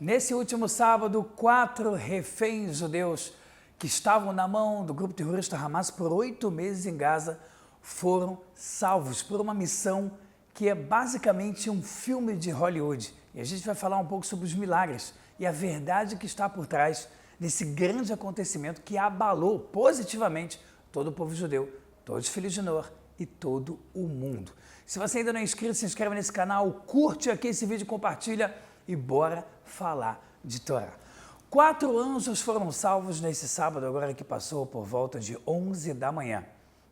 Nesse último sábado, 4 reféns judeus que estavam na mão do grupo terrorista Hamas por 8 meses em Gaza foram salvos por uma missão que é basicamente um filme de Hollywood. E a gente vai falar um pouco sobre os milagres e a verdade que está por trás desse grande acontecimento que abalou positivamente todo o povo judeu, todos os filhos de Noé e todo o mundo. Se você ainda não é inscrito, se inscreve nesse canal, curte aqui esse vídeo, compartilha e bora falar de Torá. 4 anjos foram salvos nesse sábado, agora que passou por volta de 11 da manhã.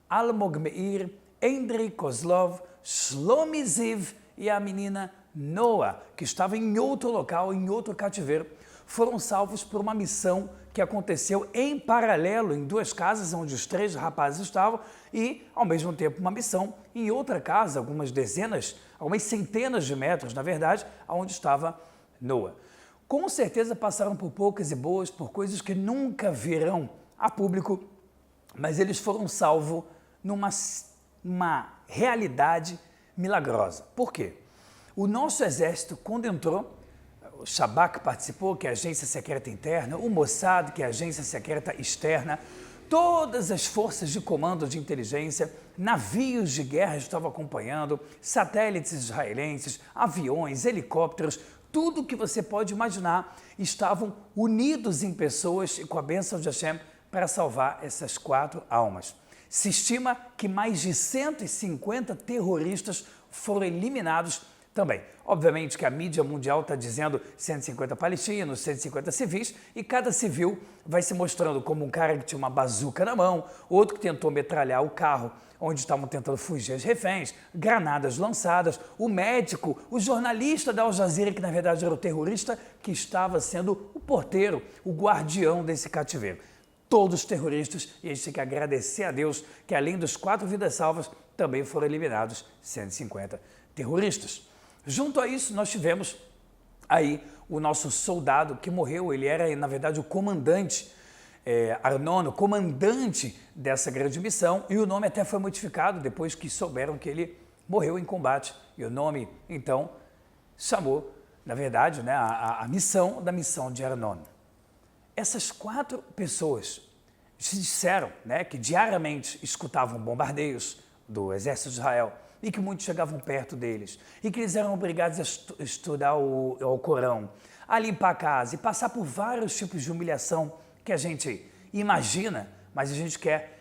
Almog Meir, Andrei Kozlov, Shlomi Ziv e a menina Noah, que estava em outro local, em outro cativeiro, foram salvos por uma missão que aconteceu em paralelo em 2 casas onde os 3 rapazes estavam e, ao mesmo tempo, uma missão em outra casa, algumas centenas de metros, na verdade, onde estava Noah. Com certeza passaram por poucas e boas, por coisas que nunca virão a público, mas eles foram salvos numa realidade milagrosa. Por quê? O nosso exército, quando entrou, o Shabak participou, que é a agência secreta interna, o Mossad, que é a agência secreta externa, todas as forças de comando de inteligência, navios de guerra estavam acompanhando, satélites israelenses, aviões, helicópteros, tudo que você pode imaginar estavam unidos em pessoas e com a bênção de Hashem para salvar essas 4 almas. Se estima que mais de 150 terroristas foram eliminados também. Obviamente que a mídia mundial está dizendo 150 palestinos, 150 civis, e cada civil vai se mostrando como um cara que tinha uma bazuca na mão, outro que tentou metralhar o carro onde estavam tentando fugir as reféns, granadas lançadas, o médico, o jornalista da Al Jazeera, que na verdade era o terrorista, que estava sendo o porteiro, o guardião desse cativeiro. Todos terroristas, e a gente tem que agradecer a Deus que além dos 4 vidas salvas, também foram eliminados 150 terroristas. Junto a isso, nós tivemos aí o nosso soldado que morreu, ele era, na verdade, o comandante Arnon, o comandante dessa grande missão, e o nome até foi modificado depois que souberam que ele morreu em combate. E o nome, então, chamou, na verdade, né, a missão da missão de Arnon. Essas 4 pessoas se disseram, né, que diariamente escutavam bombardeios do exército de Israel, e que muitos chegavam perto deles, e que eles eram obrigados a estudar o Corão, a limpar a casa e passar por vários tipos de humilhação que a gente imagina, mas a gente quer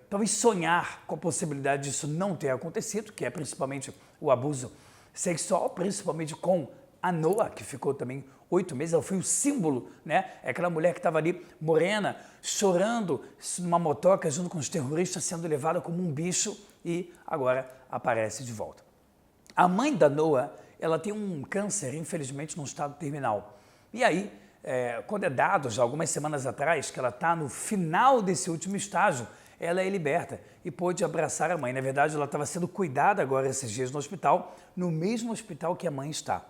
talvez sonhar com a possibilidade disso não ter acontecido, que é principalmente o abuso sexual, principalmente com a Noah, que ficou também 8 meses, ela foi o símbolo, né? É aquela mulher que estava ali morena, chorando numa motoca junto com os terroristas, sendo levada como um bicho e agora aparece de volta. A mãe da Noah, ela tem um câncer, infelizmente, num estado terminal. E aí, quando é dado já algumas semanas atrás que ela está no final desse último estágio, ela é liberta e pôde abraçar a mãe. Na verdade, ela estava sendo cuidada agora esses dias no hospital, no mesmo hospital que a mãe está.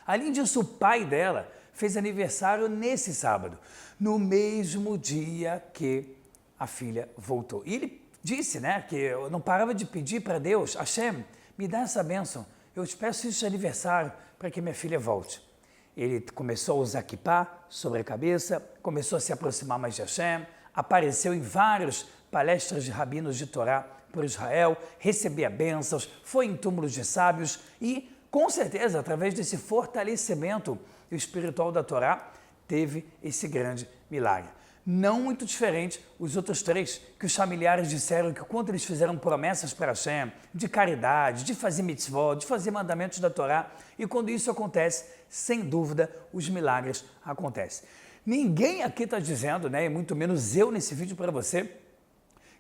Além disso, o pai dela fez aniversário nesse sábado, no mesmo dia que a filha voltou. E ele disse, né, que eu não parava de pedir para Deus, Hashem, me dá essa bênção, eu te peço isso de aniversário para que minha filha volte. Ele começou a usar kippá sobre a cabeça, começou a se aproximar mais de Hashem, apareceu em várias palestras de rabinos de Torá por Israel, recebia bênçãos, foi em túmulos de sábios e, com certeza, através desse fortalecimento espiritual da Torá, teve esse grande milagre. Não muito diferente os outros 3, que os familiares disseram que quando eles fizeram promessas para Hashem, de caridade, de fazer mitzvot, de fazer mandamentos da Torá, e quando isso acontece, sem dúvida, os milagres acontecem. Ninguém aqui está dizendo, né, e muito menos eu nesse vídeo para você,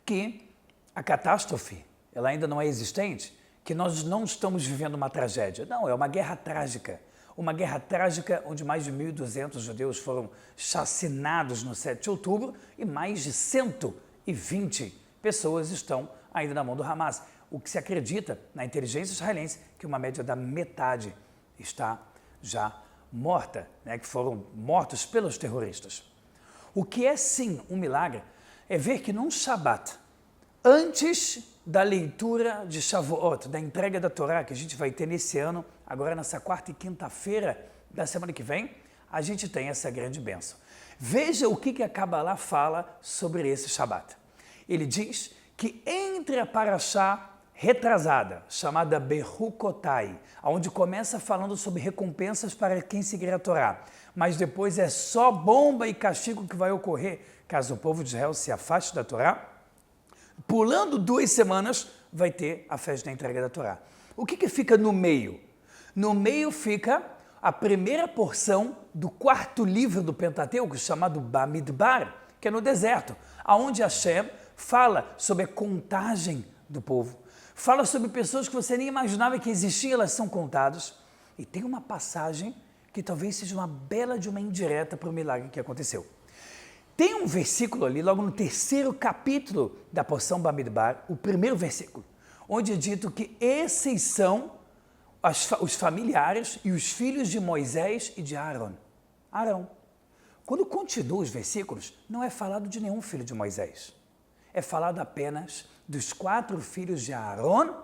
que a catástrofe, ela ainda não é existente, que nós não estamos vivendo uma tragédia. Não, é uma guerra trágica. Uma guerra trágica onde mais de 1.200 judeus foram chacinados no 7 de outubro e mais de 120 pessoas estão ainda na mão do Hamas. O que se acredita na inteligência israelense que uma média da metade está já morta, né, que foram mortos pelos terroristas. O que é sim um milagre é ver que num Shabat, antes da leitura de Shavuot, da entrega da Torá que a gente vai ter nesse ano, agora nessa quarta e quinta-feira da semana que vem, a gente tem essa grande bênção. Veja o que a Kabbalah fala sobre esse Shabat. Ele diz que entre a Parashá retrasada, chamada Berukotai, onde começa falando sobre recompensas para quem seguir a Torá, mas depois é só bomba e castigo que vai ocorrer caso o povo de Israel se afaste da Torá, pulando 2 semanas vai ter a festa da entrega da Torá. O que fica no meio? No meio fica a primeira porção do 4º livro do Pentateuco, chamado Bamidbar, que é no deserto, onde Hashem fala sobre a contagem do povo, fala sobre pessoas que você nem imaginava que existiam, elas são contadas, e tem uma passagem que talvez seja uma bela de uma indireta para o milagre que aconteceu. Tem um versículo ali, logo no 3º capítulo da porção Bamidbar, o 1º versículo, onde é dito que esses são os familiares e os filhos de Moisés e de Arão. Quando continua os versículos, não é falado de nenhum filho de Moisés. É falado apenas dos 4 filhos de Arão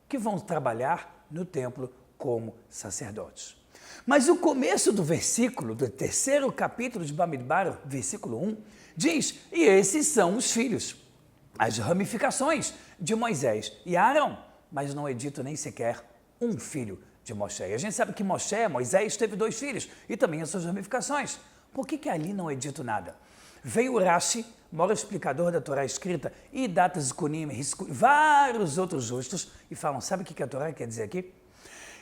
que vão trabalhar no templo como sacerdotes. Mas o começo do versículo, do 3º capítulo de Bamidbar, versículo 1, diz, e esses são os filhos, as ramificações de Moisés e Arão, mas não é dito nem sequer um filho de Moshe. E a gente sabe que Moisés teve 2 filhos e também as suas ramificações. Por que ali não é dito nada? Veio Rashi, maior explicador da Torá escrita, e Datas Kunim, vários outros justos, e falam, sabe o que a Torá quer dizer aqui?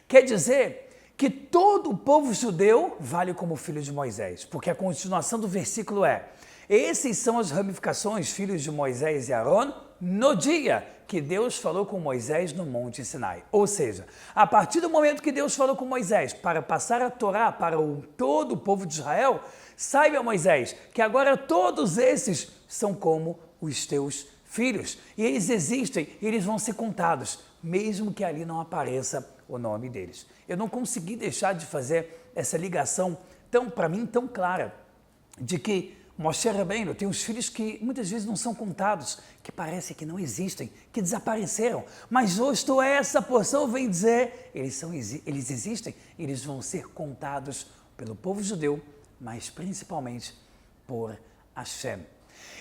Quer dizer que todo o povo judeu vale como filho de Moisés, porque a continuação do versículo é, esses são as ramificações, filhos de Moisés e Arão, no dia que Deus falou com Moisés no Monte Sinai. Ou seja, a partir do momento que Deus falou com Moisés para passar a Torá para todo o povo de Israel, saiba, Moisés, que agora todos esses são como os teus filhos. E eles existem, e eles vão ser contados, mesmo que ali não apareça o nome deles. Eu não consegui deixar de fazer essa ligação para mim, tão clara, de que Moshe Rabbeinu tem os filhos que muitas vezes não são contados, que parece que não existem, que desapareceram. Mas hoje essa porção vem dizer, eles existem, eles vão ser contados pelo povo judeu, mas principalmente por Hashem.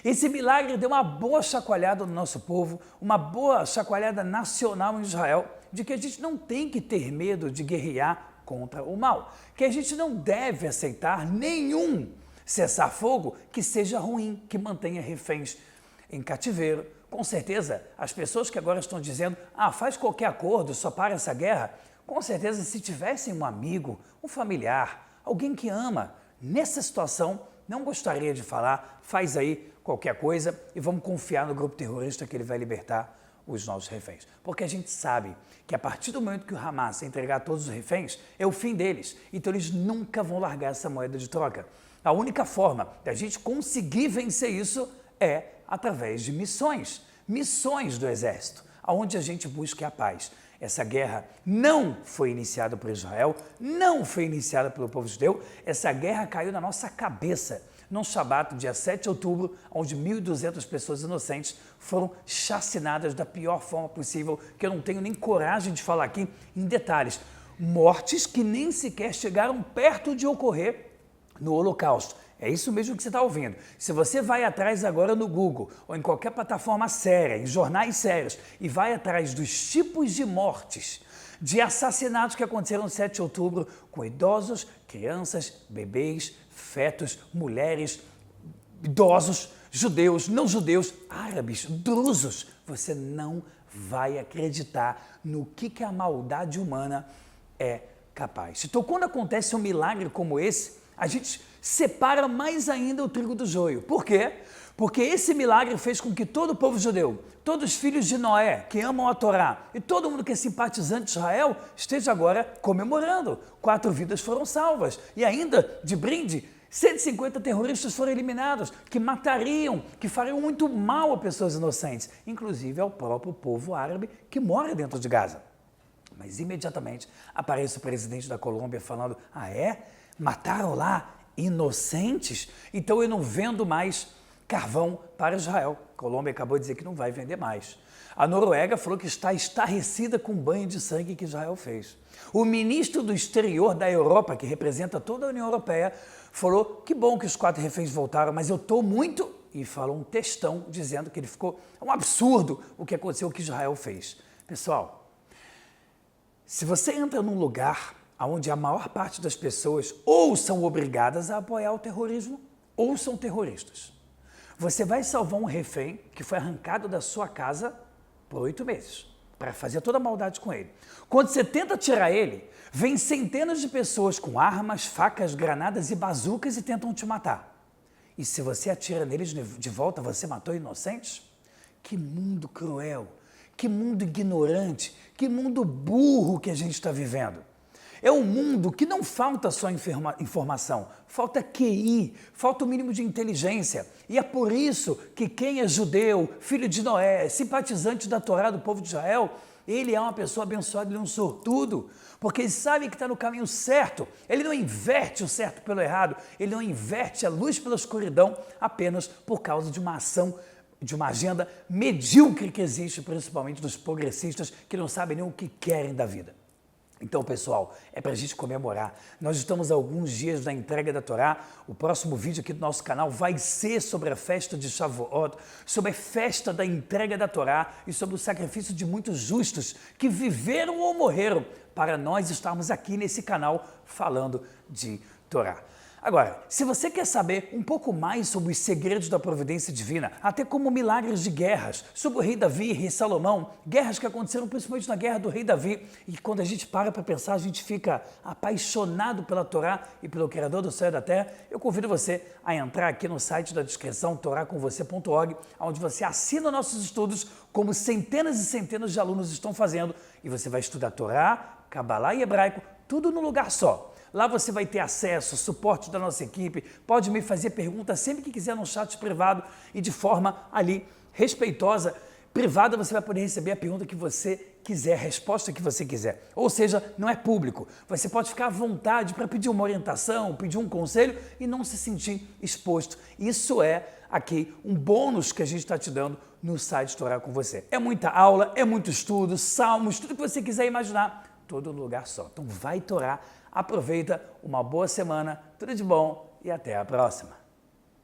Esse milagre deu uma boa chacoalhada no nosso povo, uma boa chacoalhada nacional em Israel, de que a gente não tem que ter medo de guerrear contra o mal, que a gente não deve aceitar nenhum cessar-fogo que seja ruim, que mantenha reféns em cativeiro. Com certeza, as pessoas que agora estão dizendo, faz qualquer acordo, só para essa guerra, com certeza, se tivessem um amigo, um familiar, alguém que ama, nessa situação, não gostaria de falar, faz aí qualquer coisa e vamos confiar no grupo terrorista que ele vai libertar os nossos reféns. Porque a gente sabe que a partir do momento que o Hamas entregar todos os reféns, é o fim deles. Então eles nunca vão largar essa moeda de troca. A única forma da gente conseguir vencer isso é através de missões do exército, onde a gente busca a paz. Essa guerra não foi iniciada por Israel, não foi iniciada pelo povo judeu, essa guerra caiu na nossa cabeça, num Shabat, dia 7 de outubro, onde 1.200 pessoas inocentes foram chacinadas da pior forma possível, que eu não tenho nem coragem de falar aqui em detalhes. Mortes que nem sequer chegaram perto de ocorrer no Holocausto. É isso mesmo que você está ouvindo. Se você vai atrás agora no Google ou em qualquer plataforma séria, em jornais sérios, e vai atrás dos tipos de mortes, de assassinatos que aconteceram no 7 de outubro com idosos, crianças, bebês, fetos, mulheres, idosos, judeus, não judeus, árabes, drusos, você não vai acreditar no que a maldade humana é capaz. Então, quando acontece um milagre como esse, a gente separa mais ainda o trigo do joio. Por quê? Porque esse milagre fez com que todo o povo judeu, todos os filhos de Noé, que amam a Torá, e todo mundo que é simpatizante de Israel, esteja agora comemorando. 4 vidas foram salvas. E ainda, de brinde, 150 terroristas foram eliminados, que matariam, que fariam muito mal a pessoas inocentes, inclusive ao próprio povo árabe que mora dentro de Gaza. Mas imediatamente aparece o presidente da Colômbia falando, mataram lá inocentes? Então eu não vendo mais carvão para Israel. A Colômbia acabou de dizer que não vai vender mais. A Noruega falou que está estarrecida com o banho de sangue que Israel fez. O ministro do exterior da Europa, que representa toda a União Europeia, falou que bom que os 4 reféns voltaram, mas eu estou muito... E falou um textão dizendo que ele ficou... É um absurdo o que aconteceu, o que Israel fez. Pessoal, se você entra num lugar onde a maior parte das pessoas ou são obrigadas a apoiar o terrorismo ou são terroristas, você vai salvar um refém que foi arrancado da sua casa por 8 meses, para fazer toda a maldade com ele. Quando você tenta tirar ele, vem centenas de pessoas com armas, facas, granadas e bazucas e tentam te matar. E se você atira neles de volta, você matou inocentes? Que mundo cruel, que mundo ignorante, que mundo burro que a gente está vivendo. É um mundo que não falta só informação, falta QI, falta o mínimo de inteligência. E é por isso que quem é judeu, filho de Noé, simpatizante da Torá do povo de Israel, ele é uma pessoa abençoada, ele é um sortudo, porque ele sabe que está no caminho certo. Ele não inverte o certo pelo errado, ele não inverte a luz pela escuridão apenas por causa de uma ação, de uma agenda medíocre que existe, principalmente dos progressistas que não sabem nem o que querem da vida. Então, pessoal, é para a gente comemorar. Nós estamos a alguns dias da entrega da Torá. O próximo vídeo aqui do nosso canal vai ser sobre a festa de Shavuot, sobre a festa da entrega da Torá e sobre o sacrifício de muitos justos que viveram ou morreram para nós estarmos aqui nesse canal falando de Torá. Agora, se você quer saber um pouco mais sobre os segredos da providência divina, até como milagres de guerras, sobre o rei Davi e rei Salomão, guerras que aconteceram principalmente na guerra do rei Davi, e quando a gente para pensar, a gente fica apaixonado pela Torá e pelo Criador do céu e da terra, eu convido você a entrar aqui no site da descrição, toracomvocê.org, onde você assina nossos estudos, como centenas e centenas de alunos estão fazendo, e você vai estudar Torá, Cabalá e Hebraico, tudo num lugar só. Lá você vai ter acesso, suporte da nossa equipe, pode me fazer perguntas sempre que quiser no chat privado e de forma ali respeitosa, privada, você vai poder receber a pergunta que você quiser, a resposta que você quiser. Ou seja, não é público. Você pode ficar à vontade para pedir uma orientação, pedir um conselho e não se sentir exposto. Isso é aqui um bônus que a gente está te dando no site Torá com você. É muita aula, é muito estudo, salmos, tudo que você quiser imaginar, todo lugar só. Então vai Torá. Aproveita, uma boa semana, tudo de bom e até a próxima.